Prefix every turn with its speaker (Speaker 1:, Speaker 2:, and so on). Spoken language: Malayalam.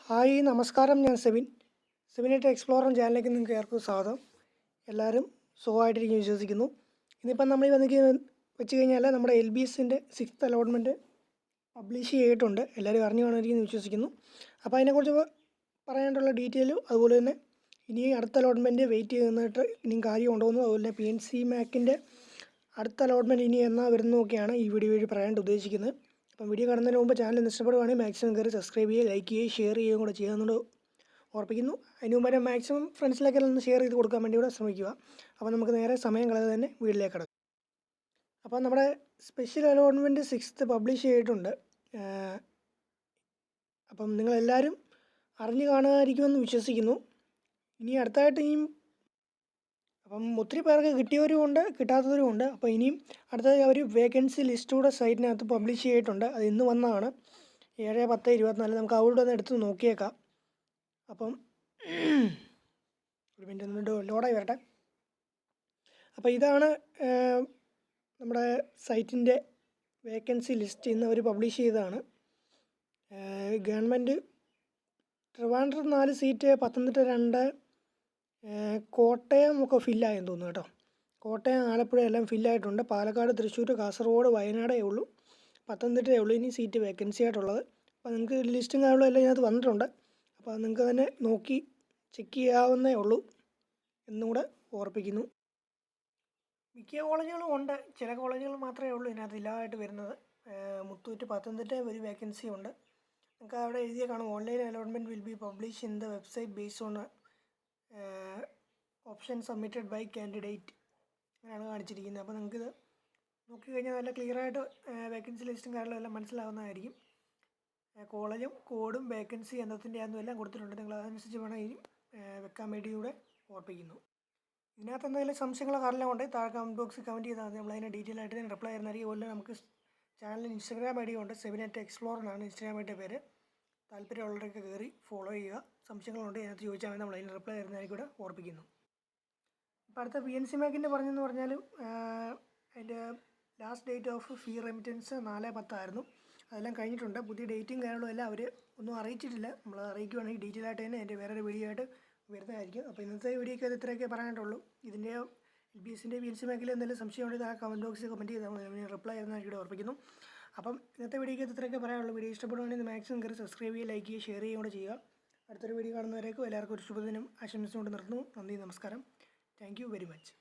Speaker 1: ഹായ് നമസ്കാരം, ഞാൻ സെവിനായിട്ട് എക്സ്പ്ലോറർ ചാനലിലേക്ക് നിങ്ങൾക്ക് ഏവർക്കും സ്വാഗതം. എല്ലാവരും സുഖമായിട്ടിരിക്കും വിശ്വസിക്കുന്നു. ഇന്നിപ്പം നമ്മൾ വെച്ച് കഴിഞ്ഞാൽ നമ്മുടെ LBSൻ്റെ 6th അലോട്ട്മെൻറ്റ് പബ്ലിഷ് ചെയ്തിട്ടുണ്ട്. എല്ലാവരും അറിഞ്ഞു കാണുമായിരിക്കും വിശ്വസിക്കുന്നു. അപ്പോൾ അതിനെക്കുറിച്ച് പറയാനുള്ള ഡീറ്റെയിലും അതുപോലെ തന്നെ ഇനി അടുത്ത അലോട്ട്മെൻറ്റ് വെയിറ്റ് ചെയ്യുന്നതായിട്ട് ഇനിയും കാര്യം ഉണ്ടോയെന്നും അതുപോലെ തന്നെ PNC മാക്കിൻ്റെ അടുത്ത അലോട്ട്മെൻറ്റ് ഇനി എന്നാ വരുന്നതൊക്കെയാണ് ഈ വീഡിയോ വഴി പറയാനായിട്ട് ഉദ്ദേശിക്കുന്നത്. അപ്പം വീഡിയോ കാണുന്നതിന് മുമ്പ് ചാനൽ ഇഷ്ടപ്പെടുവാണെങ്കിൽ മാക്സിമം കയറി സബ്സ്ക്രൈബ് ചെയ്യുക, ലൈക്ക് ചെയ്യുക, ഷെയർ ചെയ്യുകയും കൂടെ ചെയ്യാമെന്നുള്ളത് ഓർപ്പിക്കുന്നു. അതിന് മുമ്പ് തന്നെ മാക്സിമം ഫ്രണ്ട്സിലേക്കെല്ലാം ഒന്ന് ഷെയർ ചെയ്ത് കൊടുക്കാൻ വേണ്ടി കൂടെ ശ്രമിക്കുക. അപ്പോൾ നമുക്ക് നേരെ സമയം കളയാതെ തന്നെ വീട്ടിലേക്ക് കിടക്കും. അപ്പോൾ നമ്മുടെ സ്പെഷ്യൽ അലോട്ട്മെൻറ്റ് 6th പബ്ലിഷ് ചെയ്തിട്ടുണ്ട്. അപ്പം നിങ്ങളെല്ലാവരും അറിഞ്ഞു കാണുമായിരിക്കുമെന്ന് വിശ്വസിക്കുന്നു. ഇനി അടുത്തായിട്ട് അപ്പം ഒത്തിരി പേർക്ക് കിട്ടിയവരും ഉണ്ട്, കിട്ടാത്തവരും ഉണ്ട്. അപ്പോൾ ഇനിയും അടുത്തത് ഒരു വേക്കൻസി ലിസ്റ്റ് കൂടെ സൈറ്റിനകത്ത് പബ്ലിഷ് ചെയ്തിട്ടുണ്ട്. അത് ഇന്ന് വന്നതാണ് 7/10/24. നമുക്ക് അവിടെ ഒന്ന് എടുത്ത് നോക്കിയേക്കാം. അപ്പം ഒരു മിനിറ്റ് ഒന്ന് ലോഡായി വരട്ടെ. അപ്പോൾ ഇതാണ് നമ്മുടെ സൈറ്റിൻ്റെ വേക്കൻസി ലിസ്റ്റ്. ഇന്ന് അവർ പബ്ലിഷ് ചെയ്തതാണ്. ഗവൺമെൻറ് ട്രിവാൻഡ്രം 4 സീറ്റ്, പത്തനംതിട്ട 2, കോട്ടയം ഒക്കെ ഫില്ലായെന്ന് തോന്നുന്നു കേട്ടോ. കോട്ടയം, ആലപ്പുഴ എല്ലാം ഫില്ലായിട്ടുണ്ട്. പാലക്കാട്, തൃശ്ശൂർ, കാസർഗോഡ്, വയനാടേ ഉള്ളൂ, പത്തനംതിട്ടയേ ഉള്ളൂ ഇനി സീറ്റ് വേക്കൻസി ആയിട്ടുള്ളത്. അപ്പോൾ നിങ്ങൾക്ക് ലിസ്റ്റും കാര്യങ്ങളും എല്ലാം ഇതിനകത്ത് വന്നിട്ടുണ്ട്. അപ്പോൾ നിങ്ങൾക്ക് തന്നെ നോക്കി ചെക്ക് ചെയ്യാവുന്നേ ഉള്ളൂ എന്നുകൂടെ ഓർപ്പിക്കുന്നു. മിക്ക കോളേജുകളും ഉണ്ട്, ചില കോളേജുകൾ മാത്രമേ ഉള്ളൂ ഇതിനകത്ത് ഇല്ലാതായിട്ട് വരുന്നത്. മുത്തൂറ്റ്, പത്തനംതിട്ട ഒരു വേക്കൻസി ഉണ്ട്. നിങ്ങൾക്ക് അവിടെ എഴുതിയ കാണും, online allotment will be publish in the website based on option submitted by candidate, അങ്ങനെയാണ് കാണിച്ചിരിക്കുന്നത്. അപ്പോൾ നിങ്ങൾക്കിത് നോക്കിക്കഴിഞ്ഞാൽ നല്ല ക്ലിയറായിട്ട് വേക്കൻസി ലിസ്റ്റും കാര്യങ്ങളും എല്ലാം മനസ്സിലാവുന്നതായിരിക്കും. കോളേജും കോഡും വേക്കൻസി എന്നതിൻ്റെ ആണെന്നും എല്ലാം കൊടുത്തിട്ടുണ്ട്. നിങ്ങൾ അതനുസരിച്ച് വേണം ഇനി വെക്കാൻ വേണ്ടി കൂടെ ഓർപ്പിക്കുന്നു. ഇതിനകത്ത് എന്തെങ്കിലും സംശയങ്ങളോ കാര്യങ്ങളോ ഉണ്ടെങ്കിൽ താഴെ കമൻറ്റ് ബോക്സിൽ കമൻറ്റ് ചെയ്താൽ മതി. നമ്മളതിന് ഡീറ്റെയിൽ ആയിട്ട് തന്നെ റിപ്ലൈ ചെയ്യുന്നതായിരിക്കും. അതുപോലെ നമുക്ക് ചാനലിൽ ഇൻസ്റ്റാഗ്രാം ID ഉണ്ട്, സെവിനായിട്ട് എക്സ്പ്ലോറർ എന്നാണ് ഇൻസ്റ്റാഗ്രാം ID പേര്. താല്പര്യമുള്ളവരൊക്കെ കയറി ഫോളോ ചെയ്യുക. സംശയങ്ങളുണ്ട് അതിനകത്ത് ചോദിച്ചാൽ മതി, നമ്മളതിന് റിപ്ലൈ തരുന്നതായിരിക്കും കൂടെ ഓർപ്പിക്കുന്നു. ഇപ്പോൾ അടുത്ത PNC മാക്കിൻ്റെ പറഞ്ഞെന്ന് പറഞ്ഞാലും അതിൻ്റെ last date of fee remittance 4/10 ആയിരുന്നു. അതെല്ലാം കഴിഞ്ഞിട്ടുണ്ട്. പുതിയ ഡേറ്റും കാര്യങ്ങളും എല്ലാം അവർ ഒന്നും അറിയിച്ചിട്ടില്ല. നമ്മൾ അറിയിക്കുവാണെങ്കിൽ ഡീറ്റെയിൽ ആയിട്ട് തന്നെ എൻ്റെ വേറൊരു വീഡിയോ ആയിട്ട് വരുന്നതായിരിക്കും. അപ്പോൾ ഇന്നത്തെ വീഡിയോയ്ക്ക് അത് ഇത്രയൊക്കെ പറയാനായിട്ടുള്ളൂ. ഇതിൻ്റെ LBSൻ്റെ PNC മാക്കിൽ എന്തെങ്കിലും സംശയം ഉണ്ടെങ്കിൽ ആ കമൻറ്റ് ബോക്സിൽ കമൻറ്റ് ചെയ്ത് നമ്മൾ റിപ്ലൈ ചെയ്യുന്നതായിട്ട് ഇവിടെ ഓർപ്പിക്കുന്നു. അപ്പം ഇന്നത്തെ വീഡിയോയ്ക്ക് ഇത്രയൊക്കെ പറയാനുള്ളൂ. വീഡിയോ ഇഷ്ടപ്പെടുവാണെങ്കിൽ മാക്സിമം കയറി സബ്സ്ക്രൈബ് ചെയ്യുക, ലൈക്ക് ചെയ്യുക, ഷെയർ ചെയ്യുക കൂടെ ചെയ്യുക. അടുത്തൊരു വീഡിയോ കാണുന്നവരേക്കും എല്ലാവർക്കും ഒരു ശുഭദിനം ആശംസിച്ചുകൊണ്ട് നിർത്തുന്നു. നന്ദി, നമസ്കാരം. Thank you very much.